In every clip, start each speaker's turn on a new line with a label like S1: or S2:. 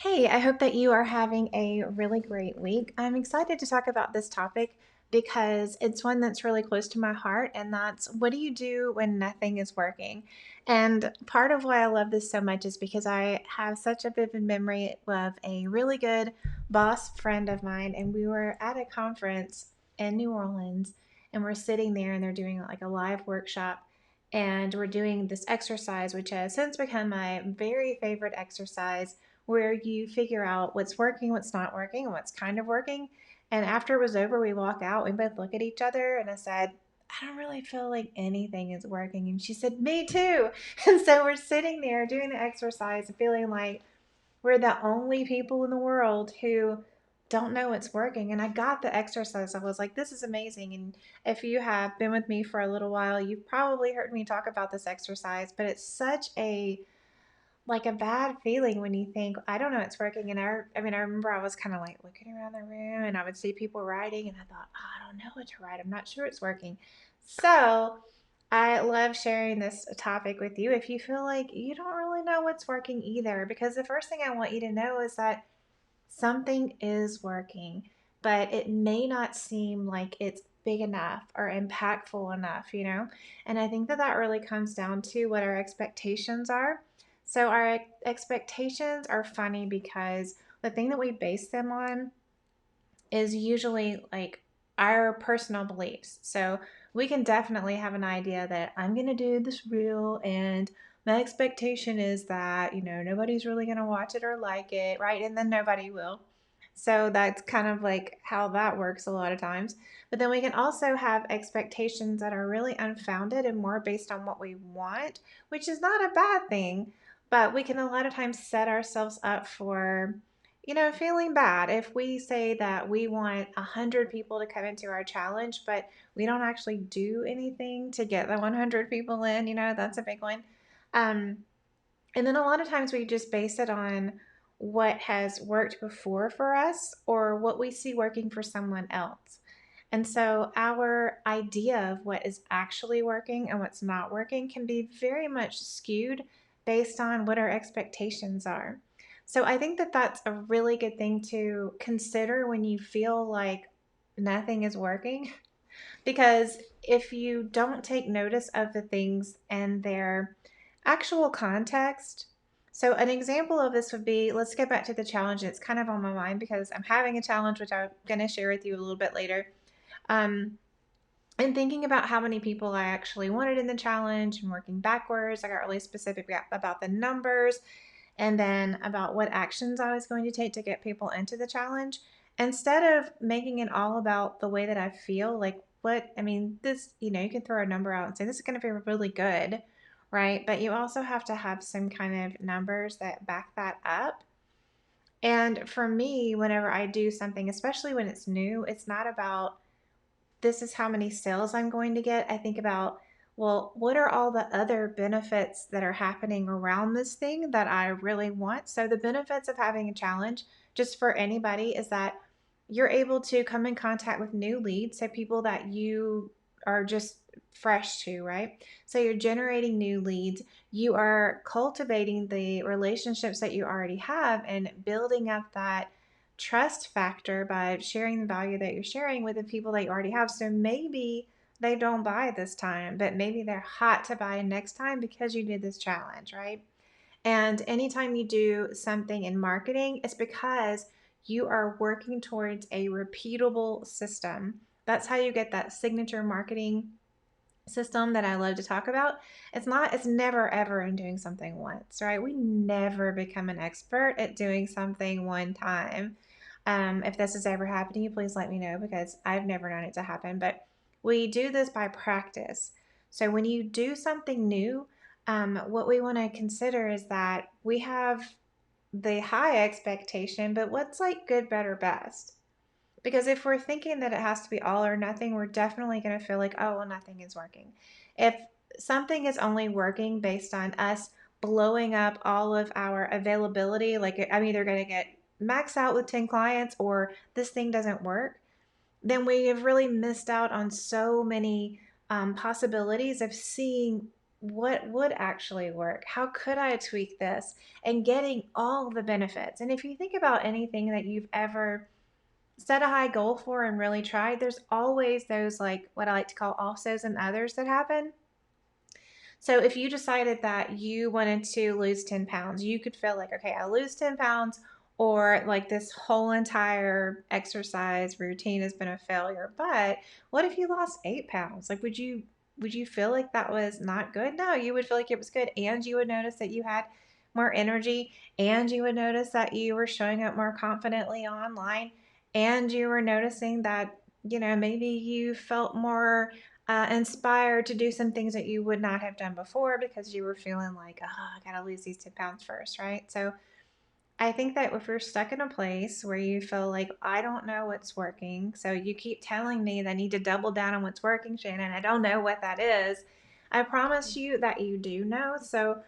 S1: Hey, I hope that you are having a really great week. I'm excited to talk about this topic because it's one that's really close to my heart, and that's what do you do when nothing is working? And part of why I love this so much is because I have such a vivid memory of a really good boss friend of mine, and we were at a conference in New Orleans, and we're sitting there, and they're doing like a live workshop. And we're doing this exercise, which has since become my very favorite exercise where you figure out what's working, what's not working, and what's kind of working. And after it was over, we walk out, we both look at each other, and I said, I don't really feel like anything is working. And she said, Me too. And so we're sitting there doing the exercise, feeling like we're the only people in the world who don't know it's working. And I got the exercise. I was like, this is amazing. And if you have been with me for a little while, you've probably heard me talk about this exercise, but it's such a bad feeling when you think, I don't know it's working. And I remember I was kind of like looking around the room and I would see people writing and I thought, oh, I don't know what to write. I'm not sure it's working. So I love sharing this topic with you if you feel like you don't really know what's working either, because the first thing I want you to know is that something is working, but it may not seem like it's big enough or impactful enough. And I think that that really comes down to what our expectations are. So, our expectations are funny because the thing that we base them on is usually like our personal beliefs. So we can definitely have an idea that I'm going to do this reel and my expectation is that, nobody's really going to watch it or like it, right? And then nobody will. So that's kind of like how that works a lot of times. But then we can also have expectations that are really unfounded and more based on what we want, which is not a bad thing. But we can a lot of times set ourselves up for feeling bad if we say that we want 100 people to come into our challenge, but we don't actually do anything to get the 100 people in. That's a big one. Um, and then a lot of times we just base it on what has worked before for us or what we see working for someone else. And so our idea of what is actually working and what's not working can be very much skewed based on what our expectations are. So I think that that's a really good thing to consider when you feel like nothing is working. Because if you don't take notice of the things and their actual context, so an example of this would be, let's get back to the challenge. It's kind of on my mind because I'm having a challenge, which I'm going to share with you a little bit later. Um, and thinking about how many people I actually wanted in the challenge and working backwards, I got really specific about the numbers and then about what actions I was going to take to get people into the challenge. Instead of making it all about the way that I feel, like this, you can throw a number out and say, this is going to be really good, right? But you also have to have some kind of numbers that back that up. And for me, whenever I do something, especially when it's new, it's not about this is how many sales I'm going to get. I think about, well, what are all the other benefits that are happening around this thing that I really want? So, the benefits of having a challenge, just for anybody, is that you're able to come in contact with new leads. So, people that you are just fresh to, right? So, you're generating new leads. You are cultivating the relationships that you already have and building up that trust factor by sharing the value that you're sharing with the people that you already have. So maybe they don't buy this time, but maybe they're hot to buy next time because you did this challenge, right? And anytime you do something in marketing, it's because you are working towards a repeatable system. That's how you get that signature marketing system that I love to talk about. It's never ever in doing something once, right? We never become an expert at doing something one time. If this has ever happened to you, please let me know because I've never known it to happen. But we do this by practice. So when you do something new, what we want to consider is that we have the high expectation, but what's like good, better, best? Because if we're thinking that it has to be all or nothing, we're definitely going to feel like, oh, well, nothing is working. If something is only working based on us blowing up all of our availability, like I'm either going to get max out with 10 clients or this thing doesn't work, then we have really missed out on so many possibilities of seeing what would actually work? How could I tweak this? And getting all the benefits. And if you think about anything that you've ever set a high goal for and really tried, there's always those, like what I like to call alsos and others that happen. So if you decided that you wanted to lose 10 pounds, you could feel like, okay, I lose 10 pounds, or like this whole entire exercise routine has been a failure. But what if you lost 8 pounds? Like, would you feel like that was not good? No, you would feel like it was good. And you would notice that you had more energy, and you would notice that you were showing up more confidently online, and you were noticing that, maybe you felt more inspired to do some things that you would not have done before because you were feeling like, oh, I gotta lose these 10 pounds first, right? So I think that if you're stuck in a place where you feel like, I don't know what's working, so you keep telling me that I need to double down on what's working, Shannon, I don't know what that is. I promise you that you do know. So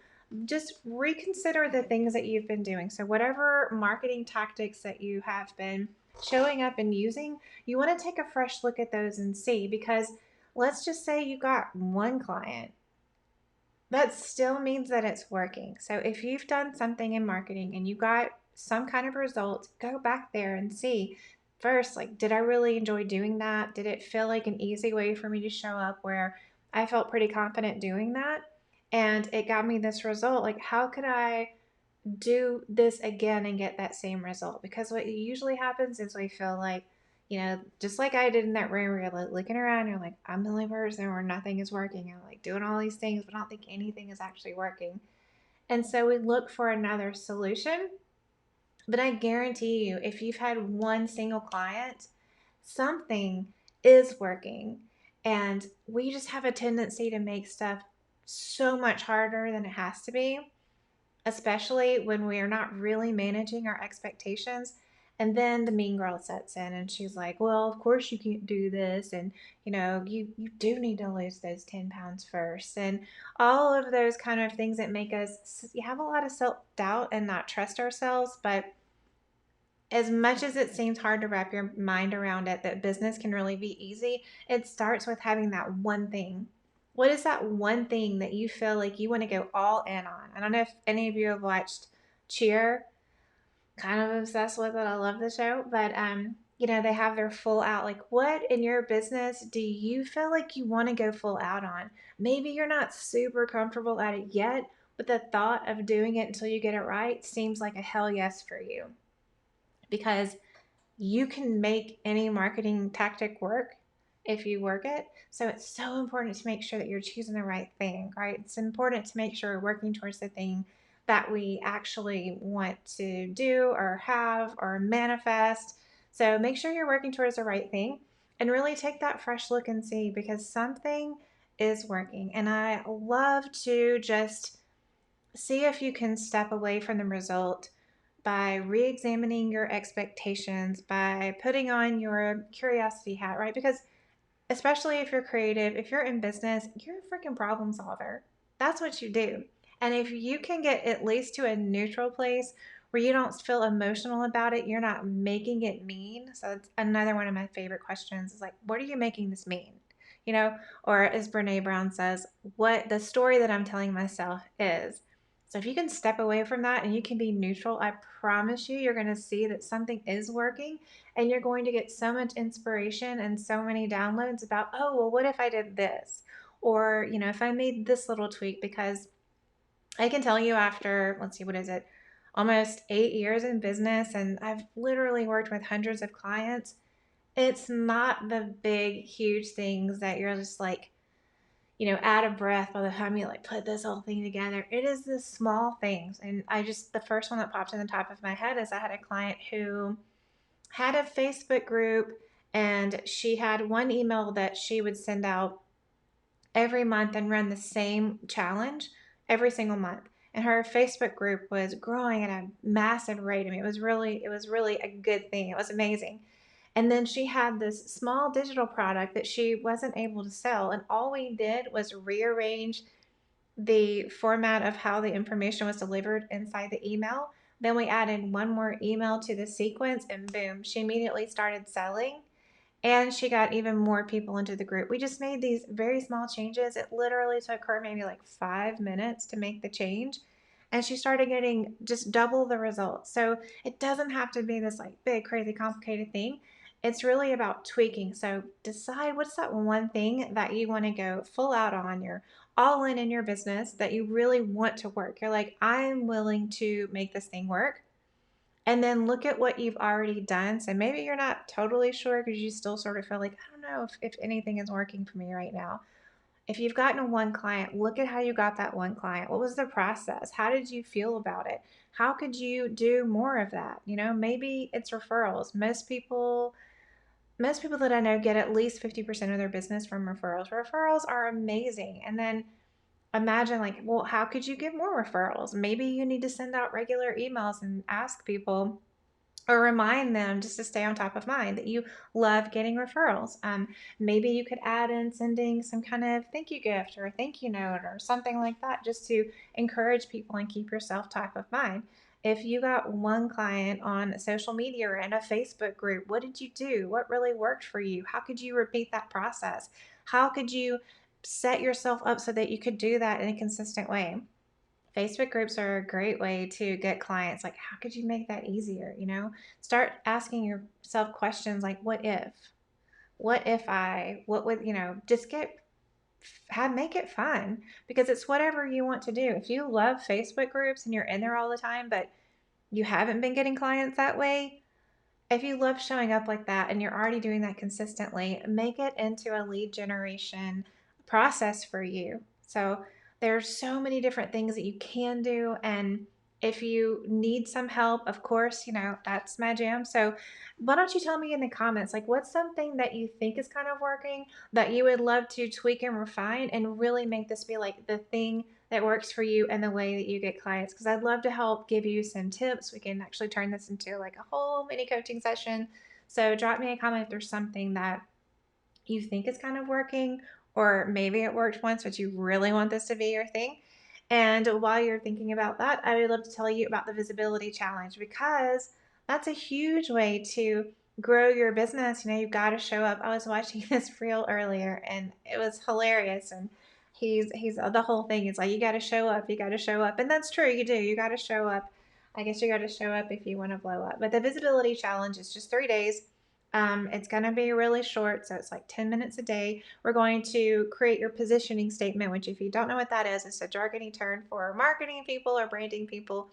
S1: just reconsider the things that you've been doing. So, whatever marketing tactics that you have been showing up and using, you want to take a fresh look at those and see, because let's just say you got one client, that still means that it's working. So if you've done something in marketing and you got some kind of result, go back there and see first, like, did I really enjoy doing that? Did it feel like an easy way for me to show up where I felt pretty confident doing that? And it got me this result. Like, how could I do this again and get that same result? Because what usually happens is we feel like, just like I did in that room where you're like looking around, you're like, I'm the only person where nothing is working. I'm like doing all these things, but I don't think anything is actually working. And so we look for another solution. But I guarantee you, if you've had one single client, something is working. And we just have a tendency to make stuff so much harder than it has to be, especially when we are not really managing our expectations. And then the mean girl sets in and she's like, well, of course you can't do this. And, you do need to lose those 10 pounds first. And all of those kind of things that make us have a lot of self doubt and not trust ourselves. But as much as it seems hard to wrap your mind around it, that business can really be easy, it starts with having that one thing. What is that one thing that you feel like you want to go all in on? I don't know if any of you have watched Cheer. Kind of obsessed with it. I love the show, but they have their full out. Like, what in your business do you feel like you want to go full out on? Maybe you're not super comfortable at it yet, but the thought of doing it until you get it right seems like a hell yes for you, because you can make any marketing tactic work if you work it. So it's so important to make sure that you're choosing the right thing, right? It's important to make sure we're working towards the thing that we actually want to do or have or manifest. So make sure you're working towards the right thing and really take that fresh look and see, because something is working. And I love to just see if you can step away from the result by re-examining your expectations, by putting on your curiosity hat, right? Because especially if you're creative, if you're in business, you're a freaking problem solver. That's what you do. And if you can get at least to a neutral place where you don't feel emotional about it, you're not making it mean. So it's another one of my favorite questions is like, what are you making this mean? Or as Brene Brown says, what the story that I'm telling myself is. So if you can step away from that and you can be neutral, I promise you're going to see that something is working, and you're going to get so much inspiration and so many downloads about, oh, well, what if I did this? Or, if I made this little tweak, because I can tell you after, let's see, what is it? Almost 8 years in business, and I've literally worked with hundreds of clients. It's not the big, huge things that you're just like, out of breath by the time you like put this whole thing together. It is the small things. And the first one that popped in the top of my head is I had a client who had a Facebook group, and she had one email that she would send out every month and run the same challenge every single month. And her Facebook group was growing at a massive rate. I mean, it was really a good thing. It was amazing. And then she had this small digital product that she wasn't able to sell. And all we did was rearrange the format of how the information was delivered inside the email. Then we added one more email to the sequence, and boom, she immediately started selling. and she got even more people into the group. We just made these very small changes. It literally took her maybe like 5 minutes to make the change. And she started getting just double the results. So it doesn't have to be this like big, crazy, complicated thing. It's really about tweaking. So decide what's that one thing that you want to go full out on. You're all in your business that you really want to work. You're like, I'm willing to make this thing work. And then look at what you've already done. So maybe you're not totally sure because you still sort of feel like, I don't know if anything is working for me right now. If you've gotten one client, look at how you got that one client. What was the process? How did you feel about it? How could you do more of that? Maybe it's referrals. Most people that I know get at least 50% of their business from referrals. Referrals are amazing. And then imagine like, well, how could you get more referrals? Maybe you need to send out regular emails and ask people or remind them just to stay on top of mind that you love getting referrals. Maybe you could add in sending some kind of thank you gift or a thank you note or something like that just to encourage people and keep yourself top of mind. If you got one client on social media or in a Facebook group, what did you do? What really worked for you? How could you repeat that process? How could you set yourself up so that you could do that in a consistent way? Facebook groups are a great way to get clients. Like, how could you make that easier? Start asking yourself questions like, what if? What if I? What would, just make it fun because it's whatever you want to do. If you love Facebook groups and you're in there all the time, but you haven't been getting clients that way, if you love showing up like that and you're already doing that consistently, make it into a lead generation process for you. So there's so many different things that you can do. And if you need some help, of course, that's my jam. So why don't you tell me in the comments, like what's something that you think is kind of working that you would love to tweak and refine and really make this be like the thing that works for you and the way that you get clients, because I'd love to help give you some tips. We can actually turn this into like a whole mini coaching session. So drop me a comment if there's something that you think is kind of working, or maybe it worked once, but you really want this to be your thing. And while you're thinking about that, I would love to tell you about the visibility challenge because that's a huge way to grow your business. You've got to show up. I was watching this reel earlier and it was hilarious. And he's the whole thing is like, you got to show up, you got to show up. And that's true. You do. You got to show up. I guess you got to show up if you want to blow up. But the visibility challenge is just 3 days. It's going to be really short, so it's like 10 minutes a day. We're going to create your positioning statement, which, if you don't know what that is, it's a jargony term for marketing people or branding people,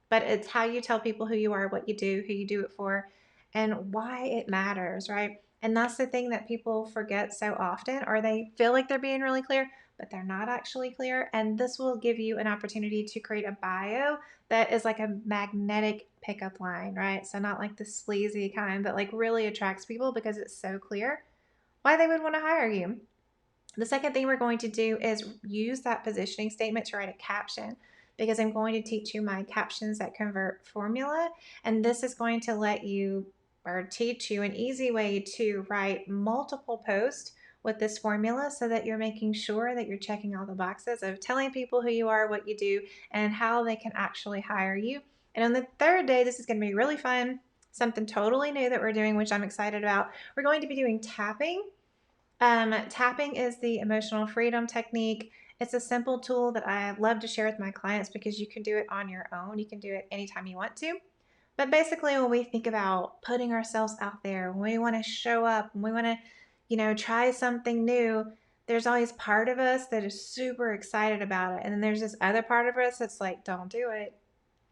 S1: but it's how you tell people who you are, what you do, who you do it for, and why it matters, right? And that's the thing that people forget so often, or they feel like they're being really clear, but they're not actually clear. And this will give you an opportunity to create a bio that is like a magnetic pickup line, right? So not like the sleazy kind, but like really attracts people because it's so clear why they would want to hire you. The second thing we're going to do is use that positioning statement to write a caption, because I'm going to teach you my captions that convert formula. And this is going to let you or teach you an easy way to write multiple posts with this formula so that you're making sure that you're checking all the boxes of telling people who you are, what you do, and how they can actually hire you. And on the third day, this is going to be really fun, something totally new that we're doing, which I'm excited about. We're going to be doing tapping. Tapping is the emotional freedom technique. It's a simple tool that I love to share with my clients because you can do it on your own. You can do it anytime you want to. But basically, when we think about putting ourselves out there, when we want to show up, when we want to, try something new, there's always part of us that is super excited about it. And then there's this other part of us that's like, don't do it.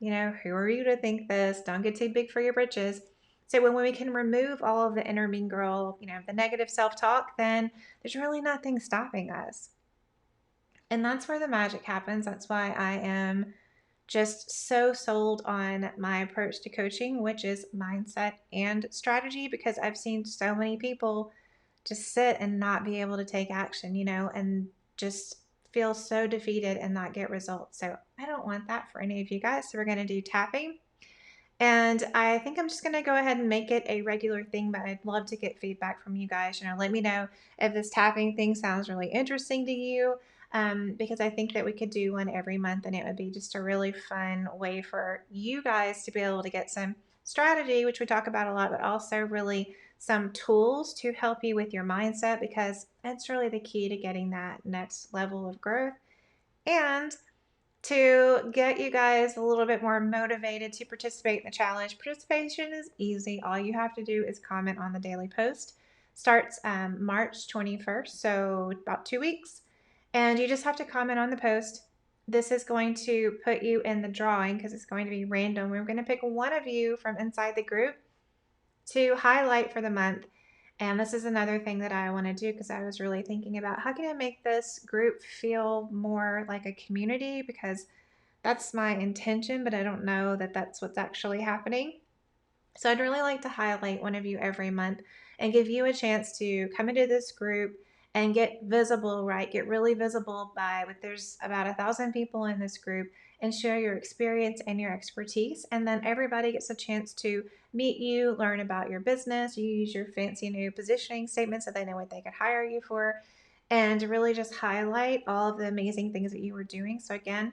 S1: Who are you to think this? Don't get too big for your britches. So when we can remove all of the inner mean girl, the negative self-talk, then there's really nothing stopping us. And that's where the magic happens. That's why I am just so sold on my approach to coaching, which is mindset and strategy, because I've seen so many people just sit and not be able to take action, and just feel so defeated and not get results. So I don't want that for any of you guys. So we're going to do tapping. And I think I'm just going to go ahead and make it a regular thing, but I'd love to get feedback from you guys. Let me know if this tapping thing sounds really interesting to you, because I think that we could do one every month and it would be just a really fun way for you guys to be able to get some strategy, which we talk about a lot, but also really some tools to help you with your mindset because it's really the key to getting that next level of growth. And to get you guys a little bit more motivated to participate in the challenge. Participation is easy. All you have to do is comment on the daily post. Starts March 21st, so about 2 weeks. And you just have to comment on the post. This is going to put you in the drawing because it's going to be random. We're going to pick one of you from inside the group to highlight for the month. And this is another thing that I want to do because I was really thinking about how can I make this group feel more like a community, because that's my intention, but I don't know that that's what's actually happening. So I'd really like to highlight one of you every month and give you a chance to come into this group and get visible, right? Get really visible by what there's about 1,000 people in this group and share your experience and your expertise. And then everybody gets a chance to meet you, learn about your business, you use your fancy new positioning statements so they know what they could hire you for, and really just highlight all of the amazing things that you were doing. So again,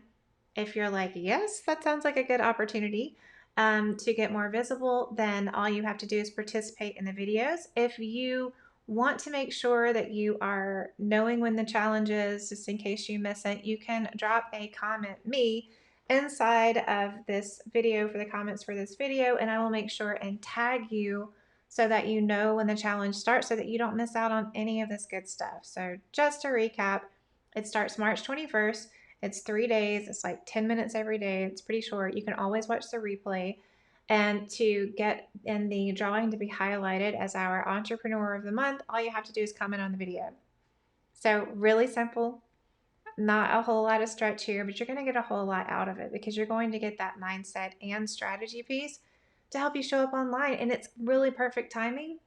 S1: if you're like, yes, that sounds like a good opportunity to get more visible, then all you have to do is participate in the videos. If you want to make sure that you are knowing when the challenge is, just in case you miss it, you can drop a comment me inside of this video for the comments for this video, and I will make sure and tag you so that you know when the challenge starts so that you don't miss out on any of this good stuff. So just to recap, it starts March 21st. It's 3 days. It's like 10 minutes every day. It's pretty short. You can always watch the replay. And to get in the drawing to be highlighted as our entrepreneur of the month, all you have to do is comment on the video. So really simple, not a whole lot of stretch here, but you're going to get a whole lot out of it because you're going to get that mindset and strategy piece to help you show up online. And it's really perfect timing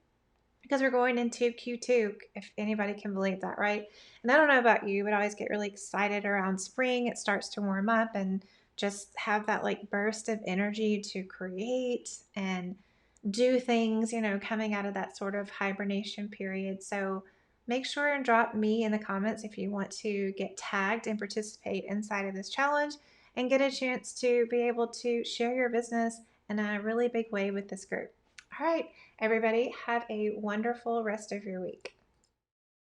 S1: because we're going into Q2, if anybody can believe that, right? And I don't know about you, but I always get really excited around spring. It starts to warm up and just have that like burst of energy to create and do things, coming out of that sort of hibernation period. So make sure and drop me in the comments if you want to get tagged and participate inside of this challenge and get a chance to be able to share your business in a really big way with this group. All right, everybody, have a wonderful rest of your week.